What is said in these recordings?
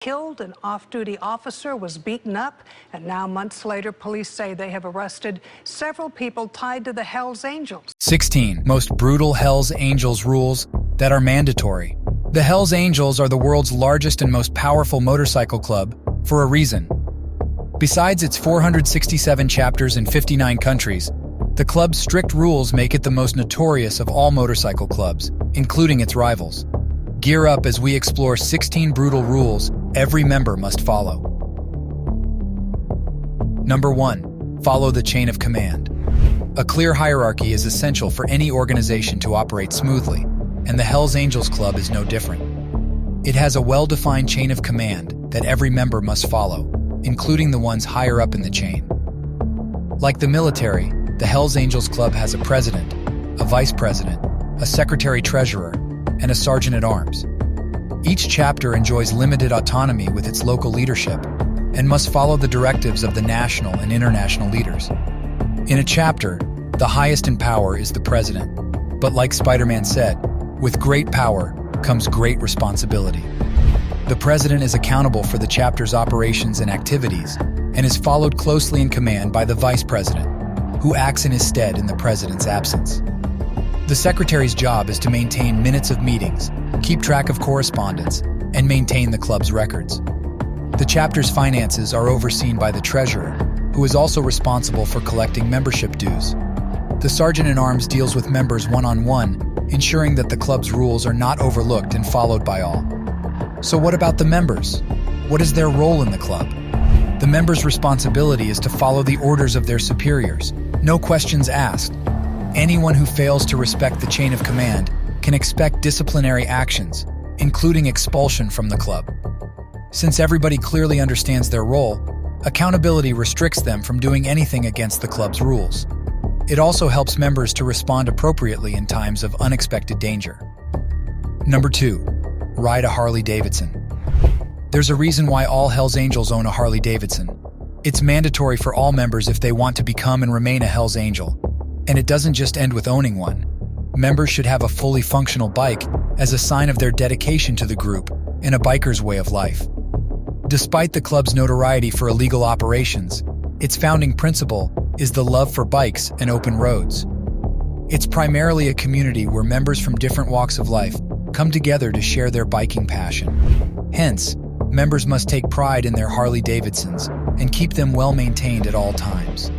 killed, an off-duty officer was beaten up, and now months later, police say they have arrested several people tied to the Hells Angels. 16 most brutal Hells Angels rules that are mandatory. The Hells Angels are the world's largest and most powerful motorcycle club for a reason. Besides its 467 chapters in 59 countries, the club's strict rules make it the most notorious of all motorcycle clubs, including its rivals. Gear up as we explore 16 brutal rules every member must follow. Number 1. Follow the chain of command. A clear hierarchy is essential for any organization to operate smoothly, and the Hells Angels Club is no different. It has a well-defined chain of command that every member must follow, including the ones higher up in the chain. Like the military, the Hells Angels Club has a president, a vice president, a secretary-treasurer, and a sergeant-at-arms. Each chapter enjoys limited autonomy with its local leadership and must follow the directives of the national and international leaders. In a chapter, the highest in power is the president, but like Spider-Man said, with great power comes great responsibility. The president is accountable for the chapter's operations and activities and is followed closely in command by the vice president, who acts in his stead in the president's absence. The secretary's job is to maintain minutes of meetings, keep track of correspondence, and maintain the club's records. The chapter's finances are overseen by the treasurer, who is also responsible for collecting membership dues. The sergeant-at-arms deals with members one-on-one, ensuring that the club's rules are not overlooked and followed by all. So what about the members? What is their role in the club? The members' responsibility is to follow the orders of their superiors. No questions asked. Anyone who fails to respect the chain of command can expect disciplinary actions, including expulsion from the club. Since everybody clearly understands their role, accountability restricts them from doing anything against the club's rules. It also helps members to respond appropriately in times of unexpected danger. Number 2. Ride a Harley-Davidson. There's a reason why all Hells Angels own a Harley-Davidson. It's mandatory for all members if they want to become and remain a Hells Angel. And it doesn't just end with owning one. Members should have a fully functional bike as a sign of their dedication to the group and a biker's way of life. Despite the club's notoriety for illegal operations, its founding principle is the love for bikes and open roads. It's primarily a community where members from different walks of life come together to share their biking passion. Hence, members must take pride in their Harley-Davidsons and keep them well maintained at all times.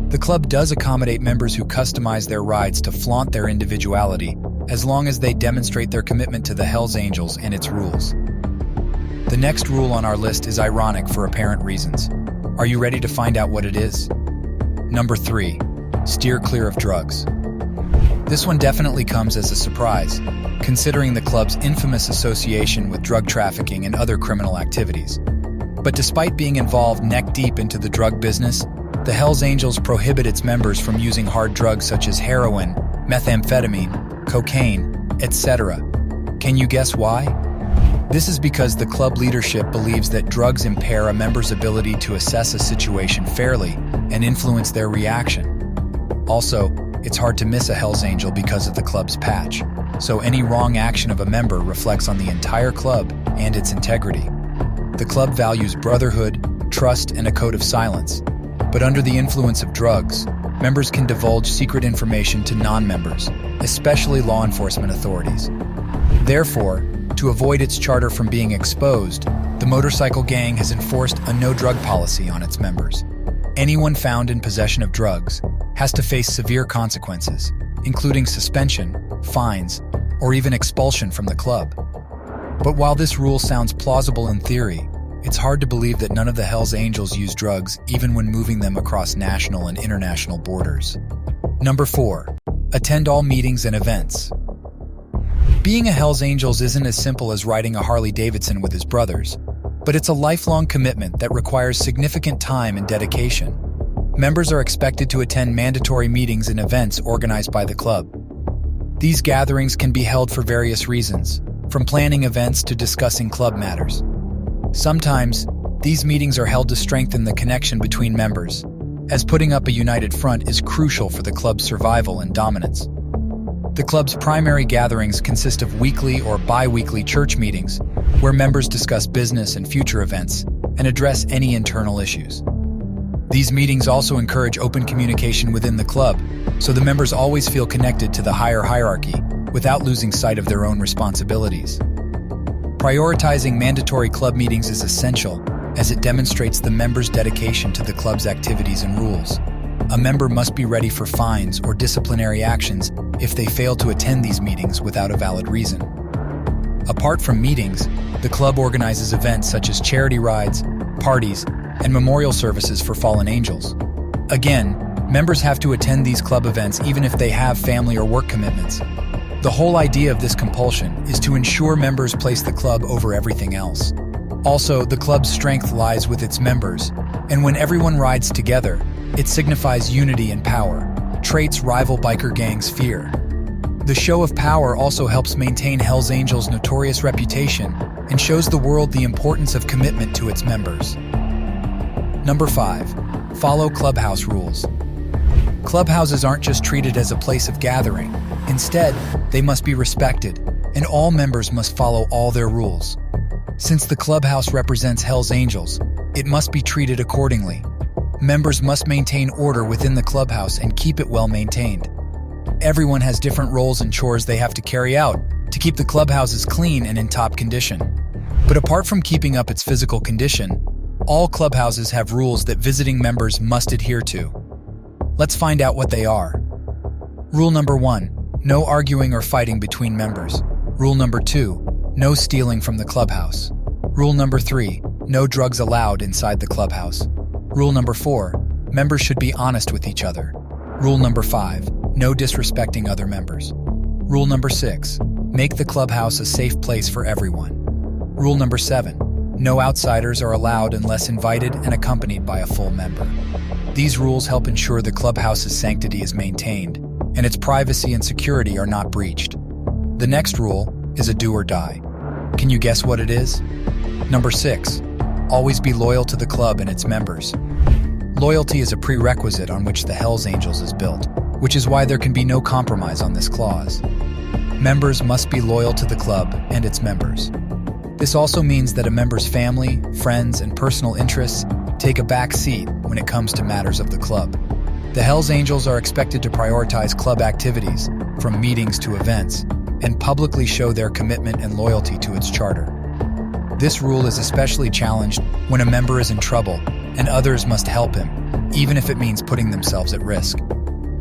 The club does accommodate members who customize their rides to flaunt their individuality, as long as they demonstrate their commitment to the Hells Angels and its rules. The next rule on our list is ironic for apparent reasons. Are you ready to find out what it is? Number 3. Steer clear of drugs. This one definitely comes as a surprise, considering the club's infamous association with drug trafficking and other criminal activities. But despite being involved neck-deep into the drug business, the Hells Angels prohibit its members from using hard drugs such as heroin, methamphetamine, cocaine, etc. Can you guess why? This is because the club leadership believes that drugs impair a member's ability to assess a situation fairly and influence their reaction. Also, it's hard to miss a Hells Angel because of the club's patch, so any wrong action of a member reflects on the entire club and its integrity. The club values brotherhood, trust, and a code of silence. But under the influence of drugs, members can divulge secret information to non-members, especially law enforcement authorities. Therefore, to avoid its charter from being exposed, the motorcycle gang has enforced a no-drug policy on its members. Anyone found in possession of drugs has to face severe consequences, including suspension, fines, or even expulsion from the club. But while this rule sounds plausible in theory, it's hard to believe that none of the Hells Angels use drugs even when moving them across national and international borders. Number 4. Attend all meetings and events. Being a Hells Angels isn't as simple as riding a Harley-Davidson with his brothers, but it's a lifelong commitment that requires significant time and dedication. Members are expected to attend mandatory meetings and events organized by the club. These gatherings can be held for various reasons, from planning events to discussing club matters. Sometimes, these meetings are held to strengthen the connection between members, as putting up a united front is crucial for the club's survival and dominance. The club's primary gatherings consist of weekly or bi-weekly church meetings, where members discuss business and future events and address any internal issues. These meetings also encourage open communication within the club, so the members always feel connected to the higher hierarchy without losing sight of their own responsibilities. Prioritizing mandatory club meetings is essential, as it demonstrates the members' dedication to the club's activities and rules. A member must be ready for fines or disciplinary actions if they fail to attend these meetings without a valid reason. Apart from meetings, the club organizes events such as charity rides, parties, and memorial services for fallen angels. Again, members have to attend these club events even if they have family or work commitments. The whole idea of this compulsion is to ensure members place the club over everything else. Also, the club's strength lies with its members, and when everyone rides together, it signifies unity and power, traits rival biker gangs fear. The show of power also helps maintain Hell's Angels' notorious reputation and shows the world the importance of commitment to its members. Number 5. Follow clubhouse rules. Clubhouses aren't just treated as a place of gathering. Instead, they must be respected, and all members must follow all their rules. Since the clubhouse represents Hell's Angels, it must be treated accordingly. Members must maintain order within the clubhouse and keep it well maintained. Everyone has different roles and chores they have to carry out to keep the clubhouses clean and in top condition. But apart from keeping up its physical condition, all clubhouses have rules that visiting members must adhere to. Let's find out what they are. Rule number 1, no arguing or fighting between members. Rule number 2, no stealing from the clubhouse. Rule number 3, no drugs allowed inside the clubhouse. Rule number 4, members should be honest with each other. Rule number 5, no disrespecting other members. Rule number 6, make the clubhouse a safe place for everyone. Rule number 7, no outsiders are allowed unless invited and accompanied by a full member. These rules help ensure the clubhouse's sanctity is maintained and its privacy and security are not breached. The next rule is a do or die. Can you guess what it is? Number 6, always be loyal to the club and its members. Loyalty is a prerequisite on which the Hell's Angels is built, which is why there can be no compromise on this clause. Members must be loyal to the club and its members. This also means that a member's family, friends, and personal interests take a back seat when it comes to matters of the club. The Hell's Angels are expected to prioritize club activities, from meetings to events, and publicly show their commitment and loyalty to its charter. This rule is especially challenged when a member is in trouble and others must help him, even if it means putting themselves at risk.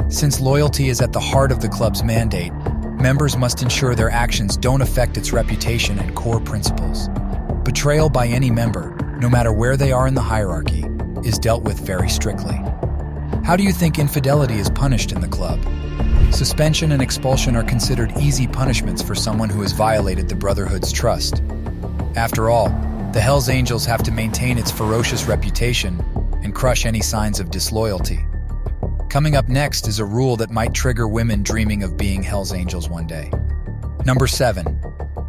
Since loyalty is at the heart of the club's mandate, members must ensure their actions don't affect its reputation and core principles. Betrayal by any member, no matter where they are in the hierarchy, is dealt with very strictly. How do you think infidelity is punished in the club? Suspension and expulsion are considered easy punishments for someone who has violated the Brotherhood's trust. After all, the Hell's Angels have to maintain its ferocious reputation and crush any signs of disloyalty. Coming up next is a rule that might trigger women dreaming of being Hell's Angels one day. Number 7.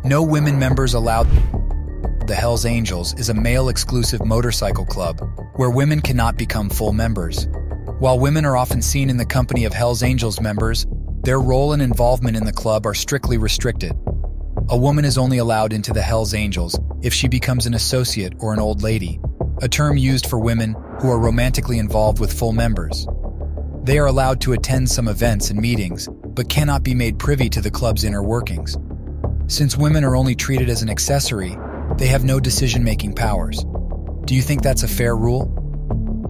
No women members allowed. The Hell's Angels is a male-exclusive motorcycle club where women cannot become full members. While women are often seen in the company of Hell's Angels members, their role and involvement in the club are strictly restricted. A woman is only allowed into the Hell's Angels if she becomes an associate or an old lady, a term used for women who are romantically involved with full members. They are allowed to attend some events and meetings, but cannot be made privy to the club's inner workings. Since women are only treated as an accessory, they have no decision-making powers. Do you think that's a fair rule?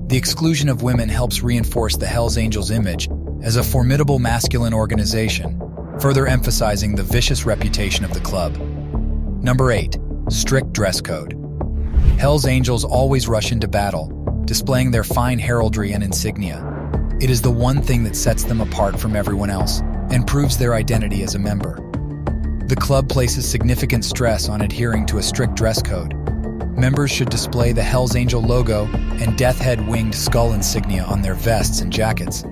The exclusion of women helps reinforce the Hell's Angels' image as a formidable masculine organization, further emphasizing the vicious reputation of the club. Number 8. Strict dress code. Hell's Angels always rush into battle, displaying their fine heraldry and insignia. It is the one thing that sets them apart from everyone else and proves their identity as a member. The club places significant stress on adhering to a strict dress code. Members should display the Hell's Angel logo and Death Head winged skull insignia on their vests and jackets.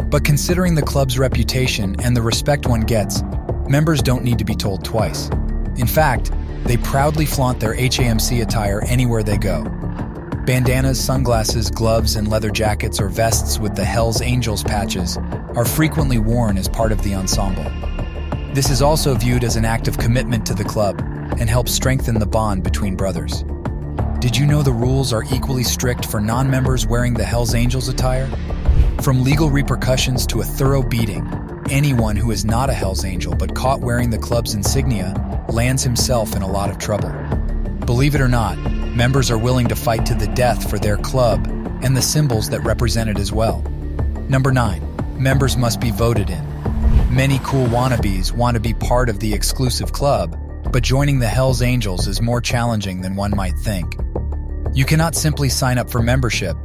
But considering the club's reputation and the respect one gets, members don't need to be told twice. In fact, they proudly flaunt their HAMC attire anywhere they go. Bandanas, sunglasses, gloves, and leather jackets or vests with the Hell's Angels patches are frequently worn as part of the ensemble. This is also viewed as an act of commitment to the club and helps strengthen the bond between brothers. Did you know the rules are equally strict for non-members wearing the Hells Angels attire? From legal repercussions to a thorough beating, anyone who is not a Hells Angel but caught wearing the club's insignia lands himself in a lot of trouble. Believe it or not, members are willing to fight to the death for their club and the symbols that represent it as well. Number 9. Members must be voted in. Many cool wannabes want to be part of the exclusive club, but joining the Hells Angels is more challenging than one might think. You cannot simply sign up for membership,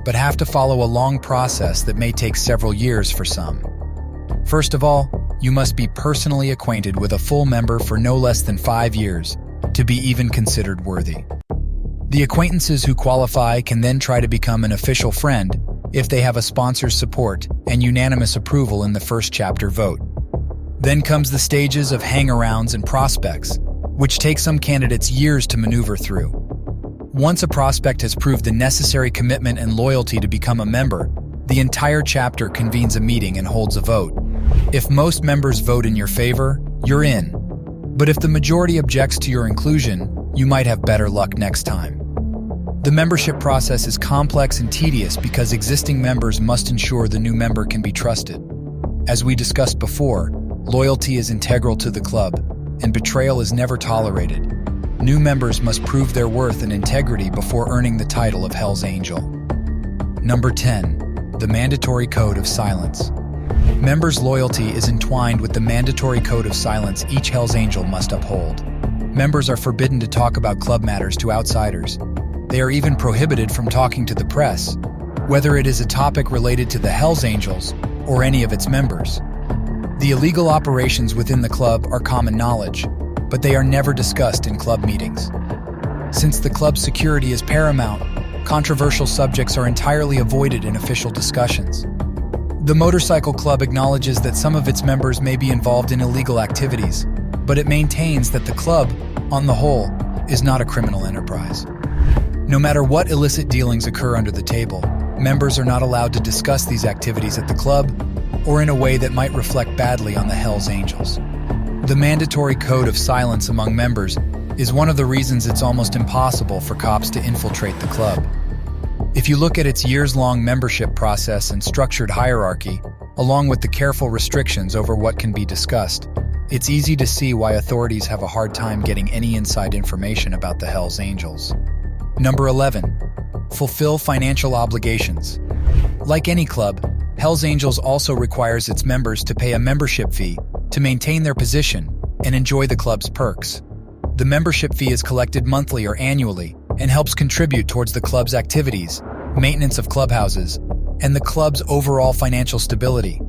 but have to follow a long process that may take several years for some. First of all, you must be personally acquainted with a full member for no less than 5 years to be even considered worthy. The acquaintances who qualify can then try to become an official friend if they have a sponsor's support and unanimous approval in the first chapter vote. Then comes the stages of hang-arounds and prospects, which take some candidates years to maneuver through. Once a prospect has proved the necessary commitment and loyalty to become a member, the entire chapter convenes a meeting and holds a vote. If most members vote in your favor, you're in. But if the majority objects to your inclusion, you might have better luck next time. The membership process is complex and tedious because existing members must ensure the new member can be trusted. As we discussed before, loyalty is integral to the club, and betrayal is never tolerated. New members must prove their worth and integrity before earning the title of Hells Angel. Number 10. The Mandatory Code of Silence. Members' loyalty is entwined with the mandatory code of silence each Hells Angel must uphold. Members are forbidden to talk about club matters to outsiders. They are even prohibited from talking to the press, whether it is a topic related to the Hells Angels or any of its members. The illegal operations within the club are common knowledge, but they are never discussed in club meetings. Since the club's security is paramount, controversial subjects are entirely avoided in official discussions. The motorcycle club acknowledges that some of its members may be involved in illegal activities, but it maintains that the club, on the whole, is not a criminal enterprise. No matter what illicit dealings occur under the table, members are not allowed to discuss these activities at the club or in a way that might reflect badly on the Hells Angels. The mandatory code of silence among members is one of the reasons it's almost impossible for cops to infiltrate the club. If you look at its years-long membership process and structured hierarchy, along with the careful restrictions over what can be discussed, it's easy to see why authorities have a hard time getting any inside information about the Hells Angels. Number 11. Fulfill financial obligations. Like any club, Hells Angels also requires its members to pay a membership fee to maintain their position and enjoy the club's perks. The membership fee is collected monthly or annually and helps contribute towards the club's activities, maintenance of clubhouses, and the club's overall financial stability.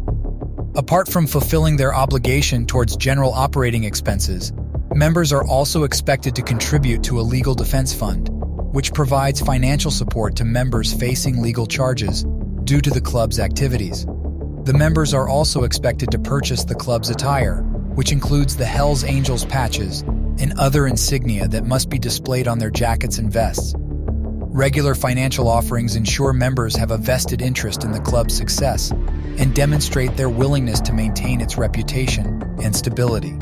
Apart from fulfilling their obligation towards general operating expenses, members are also expected to contribute to a legal defense fund, which provides financial support to members facing legal charges due to the club's activities. The members are also expected to purchase the club's attire, which includes the Hells Angels patches and other insignia that must be displayed on their jackets and vests. Regular financial offerings ensure members have a vested interest in the club's success and demonstrate their willingness to maintain its reputation and stability.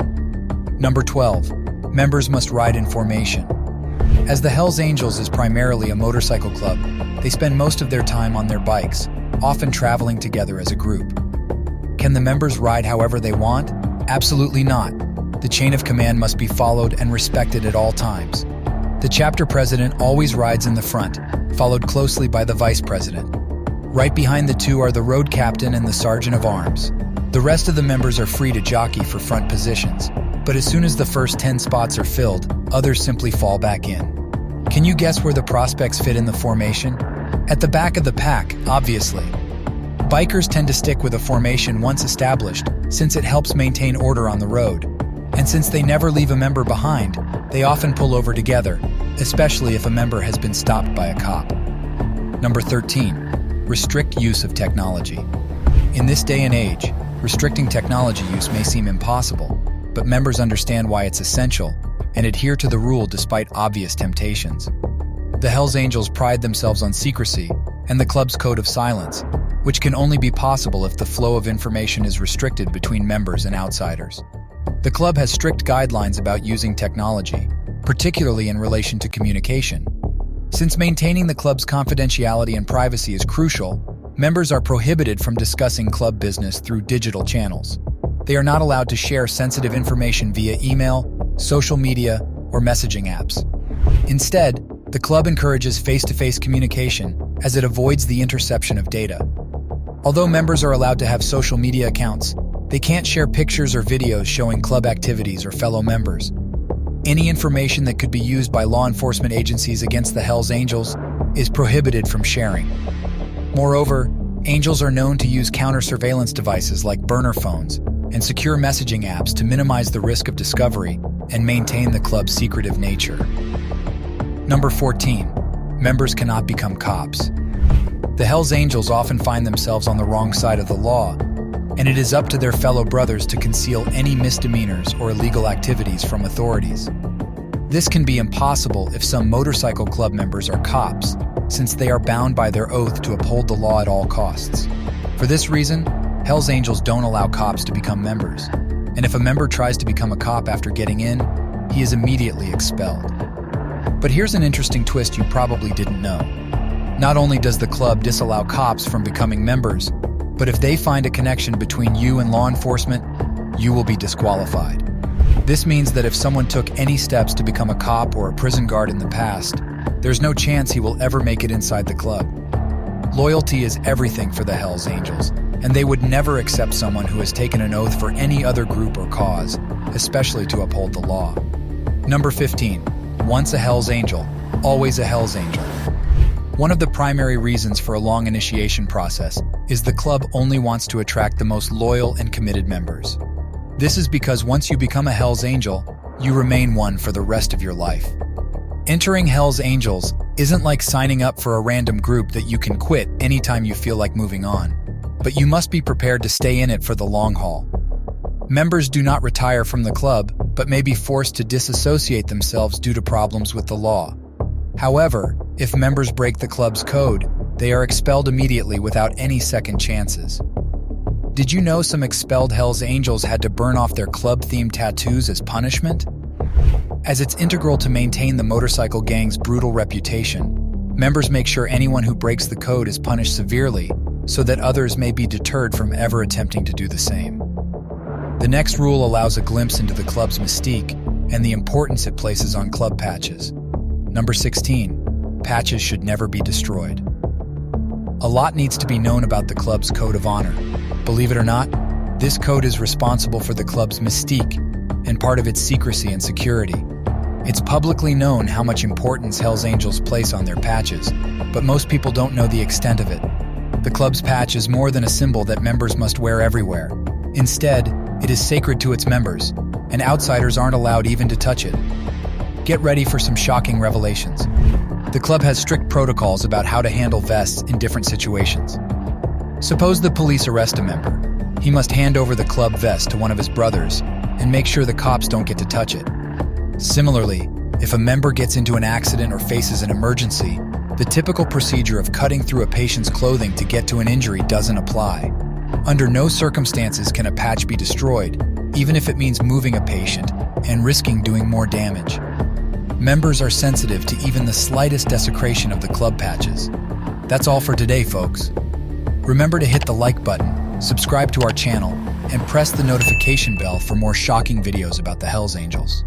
Number 12. Members must ride in formation. As the Hells Angels is primarily a motorcycle club, they spend most of their time on their bikes, often traveling together as a group. Can the members ride however they want? Absolutely not. The chain of command must be followed and respected at all times. The chapter president always rides in the front, followed closely by the vice president. Right behind the two are the road captain and the sergeant of arms. The rest of the members are free to jockey for front positions, but as soon as the first 10 spots are filled, others simply fall back in. Can you guess where the prospects fit in the formation? At the back of the pack, obviously. Bikers tend to stick with a formation once established, since it helps maintain order on the road. And since they never leave a member behind, they often pull over together, especially if a member has been stopped by a cop. Number 13. Restrict use of technology. In this day and age, restricting technology use may seem impossible, but members understand why it's essential and adhere to the rule despite obvious temptations. The Hells Angels pride themselves on secrecy and the club's code of silence, which can only be possible if the flow of information is restricted between members and outsiders. The club has strict guidelines about using technology, particularly in relation to communication. Since maintaining the club's confidentiality and privacy is crucial, members are prohibited from discussing club business through digital channels. They are not allowed to share sensitive information via email, social media, or messaging apps. Instead, the club encourages face-to-face communication as it avoids the interception of data. Although members are allowed to have social media accounts, they can't share pictures or videos showing club activities or fellow members. Any information that could be used by law enforcement agencies against the Hells Angels is prohibited from sharing. Moreover, Angels are known to use counter-surveillance devices like burner phones and secure messaging apps to minimize the risk of discovery and maintain the club's secretive nature. Number 14. Members cannot become cops. The Hells Angels often find themselves on the wrong side of the law, and it is up to their fellow brothers to conceal any misdemeanors or illegal activities from authorities. This can be impossible if some motorcycle club members are cops, since they are bound by their oath to uphold the law at all costs. For this reason, Hells Angels don't allow cops to become members, and if a member tries to become a cop after getting in, he is immediately expelled. But here's an interesting twist you probably didn't know. Not only does the club disallow cops from becoming members, but if they find a connection between you and law enforcement, you will be disqualified. This means that if someone took any steps to become a cop or a prison guard in the past, there's no chance he will ever make it inside the club. Loyalty is everything for the Hells Angels, and they would never accept someone who has taken an oath for any other group or cause, especially to uphold the law. Number 15. Once a Hells Angel, always a Hells Angel. One of the primary reasons for a long initiation process is the club only wants to attract the most loyal and committed members. This is because once you become a Hells Angel, you remain one for the rest of your life. Entering Hells Angels isn't like signing up for a random group that you can quit anytime you feel like moving on, but you must be prepared to stay in it for the long haul. Members do not retire from the club, but may be forced to disassociate themselves due to problems with the law. However, if members break the club's code, they are expelled immediately without any second chances. Did you know some expelled Hells Angels had to burn off their club-themed tattoos as punishment? As it's integral to maintain the motorcycle gang's brutal reputation, members make sure anyone who breaks the code is punished severely so that others may be deterred from ever attempting to do the same. The next rule allows a glimpse into the club's mystique and the importance it places on club patches. Number 16. Patches should never be destroyed. A lot needs to be known about the club's code of honor. Believe it or not, this code is responsible for the club's mystique and part of its secrecy and security. It's publicly known how much importance Hells Angels place on their patches, but most people don't know the extent of it. The club's patch is more than a symbol that members must wear everywhere. Instead, it is sacred to its members, and outsiders aren't allowed even to touch it. Get ready for some shocking revelations. The club has strict protocols about how to handle vests in different situations. Suppose the police arrest a member. He must hand over the club vest to one of his brothers and make sure the cops don't get to touch it. Similarly, if a member gets into an accident or faces an emergency, the typical procedure of cutting through a patient's clothing to get to an injury doesn't apply. Under no circumstances can a patch be destroyed, even if it means moving a patient and risking doing more damage. Members are sensitive to even the slightest desecration of the club patches. That's all for today, folks. Remember to hit the like button, subscribe to our channel, and press the notification bell for more shocking videos about the Hells Angels.